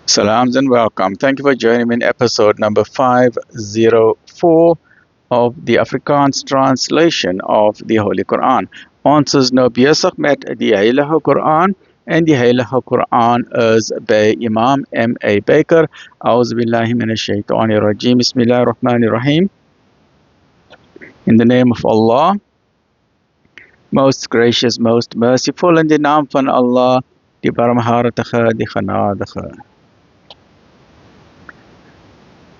Salams and welcome. Thank you for joining me in episode number 504 of the Afrikaans translation of the Holy Quran. Ons is nou besig met die Heilige Quran en die Heilige Quran is by Imam M.A. Baker. A'udhu billahi minash shaitani rajim. Bismillahir Rahmanir Rahim. In the name of Allah, most gracious, most merciful, in die naam van Allah, die barmhartige, die genadige.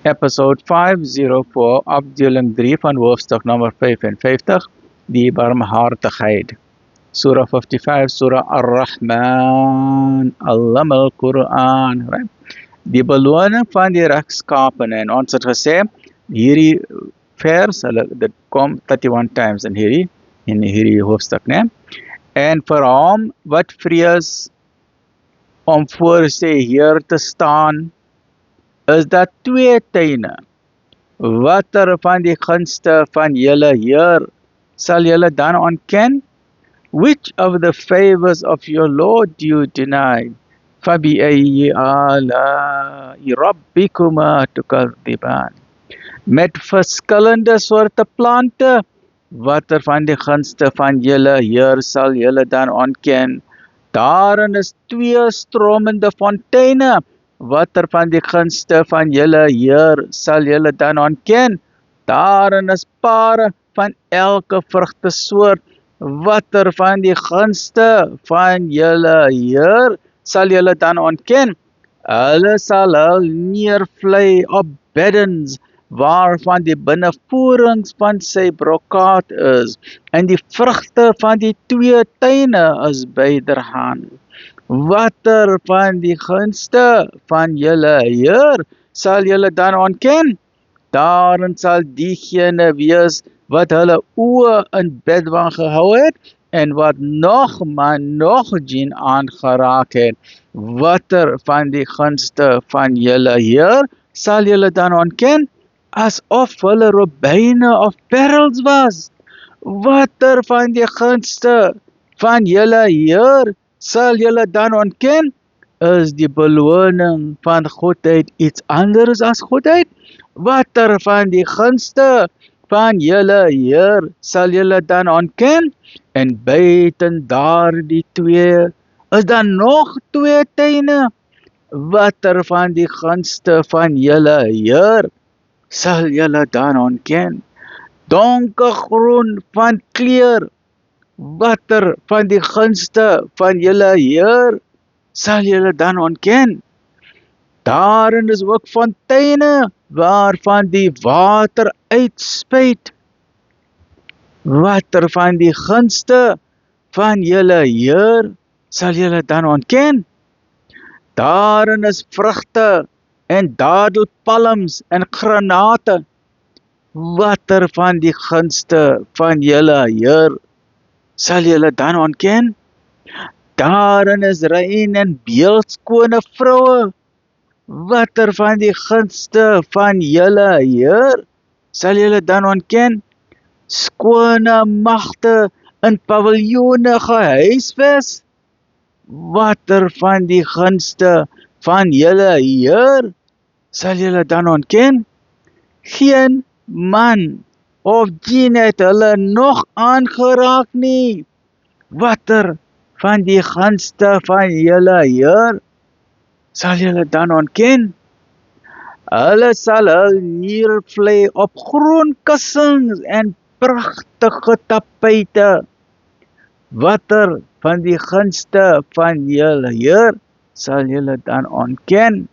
Episode 504, afdeling 3 van hoofstuk nummer 55, die barmhartigheid. Surah 55, Surah Ar-Rahman, Allama al-Quran. Right? Die beloning van die regskapene. En ons het gesê, hierdie vers, dit kom 31 times in hierdie hoofstuk. Ne? En vir hom wat vrees om voor sy Heer te staan, is dat twee tuine. Watter van die gunste van julle Heer sal julle dan ontken? Which of the favors of your Lord do you deny? فَبِأَيِّ آلَاءِ رَبِّكُمَا تُكَذِّبَانِ. Met verskillende soorte plante, watter van die gunste van julle Heer sal julle dan ontken? Daarin is twee stromende fonteine, watter van die gunste van julle Heer sal julle dan ontken? Daarin is pare van elke vrugtesoort, watter van die gunste van julle Heer sal julle dan ontken? Hulle sal hul neervlei op beddens, waarvan die binnevoerings van sy brokaat is, en die vrugte van die twee tuine is byderhand. Watter van die gunste van julle Heer sal julle dan ontken? Daarin sal diegene wees wat hulle oë in bedwang gehou het en wat nog djinn aangeraak het. Watter van die gunste van julle Heer sal julle dan ontken? Asof hulle robyne of parels was. Watter van die gunste van julle Heer sal julle dan ontken? Is die beloning van goedheid iets anders as goedheid? Watter van die gunste van julle Heer sal julle dan ontken? En buiten daardie twee is dan nog twee tuine. Watter van die gunste van julle Heer sal julle dan ontken? Donkergroen van kleur, watter van die gunste van julle Heer sal julle dan ontken? Daarin is ook fonteine waarvan die water uitspuit. Watter van die gunste van julle Heer sal julle dan ontken? Daarin is vrugte en dadelpalms en granate. Watter van die gunste van julle Heer sal julle dan ontken? Daarin is rein en beeldskone vroue. Watter van die gunste van julle Heer sal julle dan ontken? Skone magte in paviljoene gehuisves. Watter van die gunste van julle Heer sal julle dan ontken? Geen man of djinn het hulle nog aangeraak nie. Watter van die gunste van julle Heer sal julle dan ontken? Hulle sal hul neervlei op groen kussings en pragtige tapuite. Watter van die gunste van julle Heer sal julle dan ontken?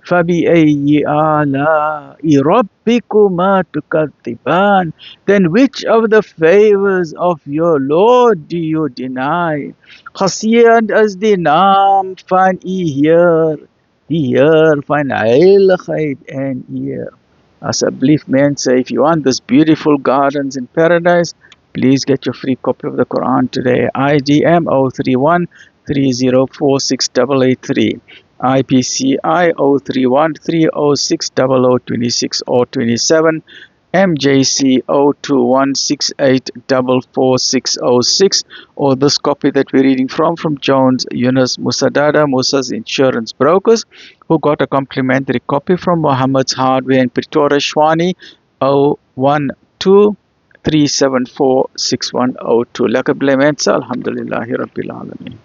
فَبِأَيِّ آلَاءِ رَبِّكُمَا تُكَذِّبَانِ. Then which of the favors of your Lord do you deny? Geseënd is die naam van u Heer, die Heer van heiligheid en eer. Asseblief mense, if you want this beautiful gardens in paradise, please get your free copy of the Quran today. IGM 031 304 6883. IPCI 031 306 0026 or 27. MJC 02168444606, or this copy that we're reading from Jones Yunus Musadada, Musa's Insurance Brokers, who got a complimentary copy from Mohammed's Hardware in Pretoria, Shwani 012 374 6102. Laka bly mense, alhamdulillahi rabbil alamin.